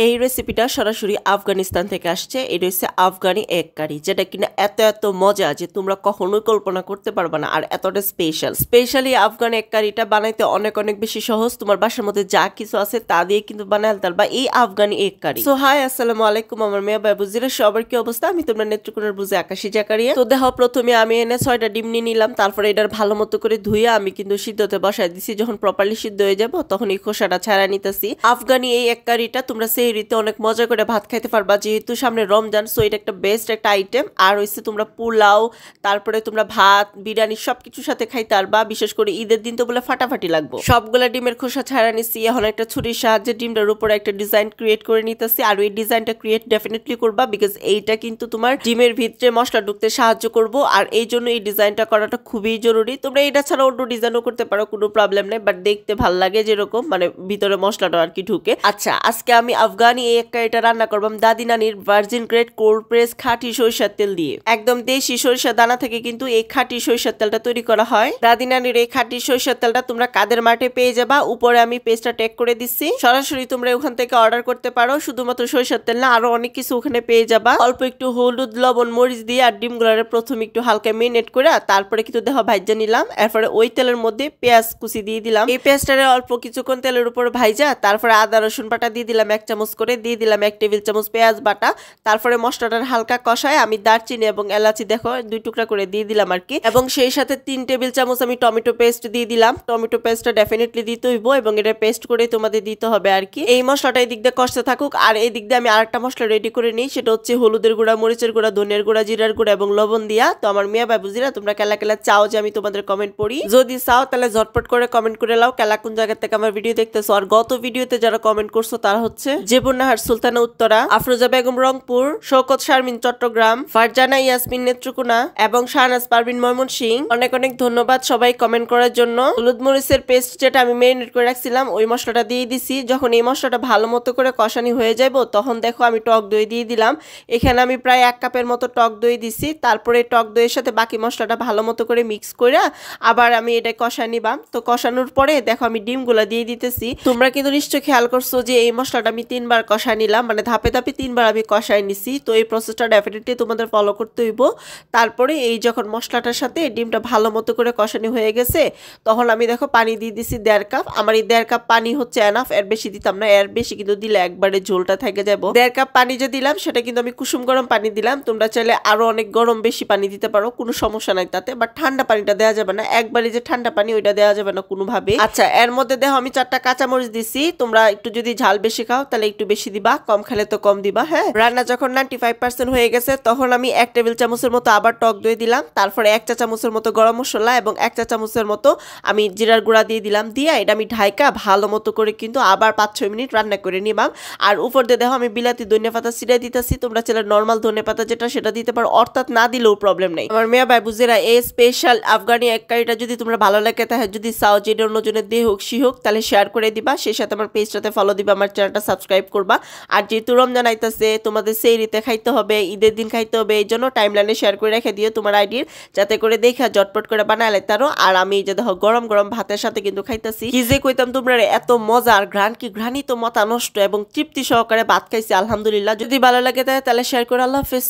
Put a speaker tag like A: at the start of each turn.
A: এই রেসিপিটা সরাসরি আফগানিস্তান থেকে আসছে। এটা হচ্ছে আফগানি এগ কারি, যেটা কিনা এত মজা যে তোমরা কখনোই কল্পনা করতে পারবে না, আর এতটা স্পেশালি আফগান এগ কারিটা বানাইতে অনেক বেশি সহজ। তোমার বাসার মধ্যে যা কিছু আছে তা দিয়ে কিন্তু বানাই পারবা এই আফগানি এগ কারি। সো হাই, আসসালামু আলাইকুম, আমার মেয়ে বাবুজিরা সবার কি অবস্থা? আমি তোমরা নেত্রকোনার বুঝে আকাশি জাকারিয়া। তো দেখো, প্রথমে আমি এনে 6টা ডিম নিয়ে নিলাম। তারপরে এটার ভালো মতো করে ধুয়ে আমি কিন্তু সিদ্ধতে বসাই দিছি। যখন প্রপারলি সিদ্ধ হয়ে যাব তখন এই খোসাটা ছাড়া নিতেছি। আফগানি এই এগ কারিটা তোমরা সেহরিতে অনেক মজা করে ভাত খাইতে পারবা, যেহেতু সামনে রমজান। সো এটা একটা বেস্ট একটা আইটেম। আর হইছে তোমরা পোলাও, তারপরে তোমরা ভাত, বিরিয়ানি সবকিছুর সাথে খাইতে পারবা। বিশেষ করে ঈদের দিন তো বলে ফাটাফাটি লাগবে। সবগুলা ডিমের খোসা ছাড়া নিছি। এখন একটা ছুরির সাহায্যে ডিমটার উপরে একটা ডিজাইন ক্রিয়েট করে নিতেছি। আর ওই ডিজাইনটা ক্রিয়েট ডেফিনেটলি করবা, বিকজ এইটা কিন্তু তোমার ডিমের ভিতরে মশলা ঢুকতে সাহায্য করব। আর এই জন্য এই ডিজাইনটা করাটা খুবই জরুরি। তোমরা এটা ছাড়া অন্য ডিজাইনও করতে পারো, কোনো প্রবলেম নেই, বাট দেখতে ভাল লাগে যেরকম, মানে ভিতরে মশলাটা আর কি ঢুকে। আচ্ছা, আজকে আমি আফগানি এই কারিটা রান্না করবাম দাদি নানির ভার্জিন গ্রেড কোল্ড প্রেস খাঁটি সরিষার তেল দিয়ে। একদম দেশি সরিষা দানা থেকে কিন্তু এই খাঁটি সরিষার তেলটা তৈরি করা হয়। দাদি নানির এই খাঁটি সরিষার তেলটা তোমরা কাদের মাঠে পেয়ে যাবা। উপরে আমি পেজটা ট্যাগ করে দিচ্ছি, সরাসরি তোমরা ওখান থেকে অর্ডার করতে পারো। শুধুমাত্র সরিষার তেল না, আরো অনেক কিছু ওখানে পেয়ে যাবা। অল্প একটু হলুদ, লবণ, মরিচ দিয়ে আর ডিমগুলারে প্রথমে একটু হালকা মেরিনেট করে তারপরে কিন্তু দেখো ভাইজা নিলাম। এরপরে ওই তেলের মধ্যে পেঁয়াজ কুচি দিয়ে দিলাম। এই পেঁয়াজটারে অল্প কিছুক্ষণ তেলের উপর ভাইজা তারপরে আদা রসুন বাটা দিয়ে দিলাম 1 চামচ করে, দিয়ে দিলাম 1 টেবিল চামচ পেঁয়াজ বাটা। তারপরে মশলাটার হালকা কষায় আমি দারচিনি এবং এলাচি দেখো 2 টুকরা করে দিয়ে দিলাম আর কি। এবং সেই সাথে 3 টেবিল চামচ আমি টমেটো পেস্ট দিয়ে দিলাম। টমেটো পেস্টটা ডেফিনেটলি দিতে হইব এবং এটা পেস্ট করে তোমাদের দিতে হবে আর কি। এই মশলাটা এই দিক দিয়ে কষতে থাকুক, আর এই দিক দিয়ে আমি আরেকটা মশলা রেডি করে নিই। সেটা হচ্ছে হলুদের গুঁড়া, মরিচের গুঁড়া, ধনিয়ার গুঁড়া, জিরার গুঁড়া এবং লবণ দিয়া। তো আমার মিয়া বাবুজিরা, তোমরা কেলা কেলা চাও যে আমি তোমাদের কমেন্ট পড়ি? যদি চাও তাহলে ঝটপট করে কমেন্ট করে লাও কেলা কোন জায়গা থেকে আমার ভিডিও দেখতেছো। আর গত ভিডিওতে যারা কমেন্ট করছো তারা হচ্ছে জেবুন্নাহার সুলতানা উত্তরা, আফরোজা বেগম রংপুর, শওকত শারমিন চট্টগ্রাম, ফারজানা ইয়াসমিন নেত্রকোনা এবং শাহনাজ পারভিন ময়মনসিংহ। অনেক ধন্যবাদ সবাই কমেন্ট করার জন্য। হলুদ মরিচের পেস্ট যেটা আমি মেরিনেট করে রাখছিলাম ওই মশলাটা দিয়ে দিছি। যখন এই মশলাটা ভালো মতো করে কষানি হয়ে যাব তখন দেখো আমি টক দই দিয়ে দিলাম। এখানে আমি প্রায় 1 কাপের মতো টক দই দিছি। তারপরে টক দইয়ের সাথে বাকি মশলাটা ভালো মতো করে মিক্স করে আবার আমি এটা কষায় নিবাম। তো কষানোর পরে দেখো আমি ডিমগুলা দিয়ে দিতেছি। তোমরা কিন্তু নিশ্চয় খেয়াল করছো যে এই মশলাটা আমি 3 বার কষায় নিলাম, মানে ধাপে 3 বার আমি কষায় নিছি। তো এই প্রসেসটা ডেফিনেটলি তোমাদের ফলো করতে হইব। তারপরে এই যখন মশলাটার সাথে ডিমটা ভালো মতো করে কষানি হয়ে গেছে তখন আমি দেখো পানি দিয়ে দিছি 1.5 কাপ। আমার এই 1.5 কাপ পানি হচ্ছে এনাফ, এর বেশি দিতাম না। এর বেশি কিন্তু দিলে একবারে ঝোলটা থেকে যাবো। 1.5 কাপ পানি যে দিলাম সেটা কিন্তু আমি কুসুম গরম পানি দিলাম। তোমরা চাইলে আরো অনেক গরম বেশি পানি দিতে পারো, কোনো সমস্যা নাই তাতে, বাট ঠান্ডা পানিটা দেওয়া যাবে না। একবারে যে ঠান্ডা পানি ওইটা দেওয়া যাবে না কোনোভাবে। আচ্ছা, এর মধ্যে দেখো আমি 4টা কাঁচামরিচ দিছি। তোমরা একটু যদি ঝাল বেশি খাও তাহলে একটু বেশি দিবা, কম খেলে তো কম দিবা। হ্যাঁ, রান্না যখন 95% হয়ে গেছে তখন আমি 1 টেবিল চামচের মতো আবার টক দই দিলাম। তারপরে 1 চা চামচের মতো গরম মশলা এবং 1 চা চামচের মতো আমি জিরার গুঁড়া দিয়ে দিলাম। দিয়ে এটা আমি ঢাইকা ভালো মতো করে কিন্তু আবার 5-6 মিনিট রান্না করে নিবাম। আর উপর দিয়ে দেখো আমি বিলাতি ধনিয়া পাতা ছিটাই দিতেছি। তোমরা চাইলে নর্মাল ধনিয়া পাতা যেটা সেটা দিতে পারো, অর্থাৎ না দিলেও প্রবলেম নেই। আমার মেয়া ভাই বুঝেরা, এই স্পেশাল আফগানি এগ কারিটা যদি তোমরা ভালো লাগে তাহলে যদি চাও যে এটা অন্যজনের দিয়ে হোক সি হোক তাহলে শেয়ার করে দিবা। সেই সাথে আমার পেজটাতে ফলো দিবা, আমার চ্যানেলটা সাবস্ক্রাইব করবা। আর যেহেতু রমজান আইতাছে, তোমাদের সেহরিতে খাইতে হবে, ঈদের দিন খাইতে হবে, এই জন্য টাইমলাইনে শেয়ার করে রেখে দিও তোমার আইডির, যাতে করে দেখা জটপট করে বানায় লাইতে পারো। আর আমি এই যে দেখো গরম গরম ভাতের সাথে কিন্তু খাইতেছি। কি যে কইতাম তোমরা, এত মজা আর ঘ্রাণই তো মাথা নষ্ট, এবং তৃপ্তি সহকারে ভাত খাইছি আলহামদুলিল্লাহ। যদি ভালো লাগে তাহলে শেয়ার করে। আল্লাহ হাফেজ।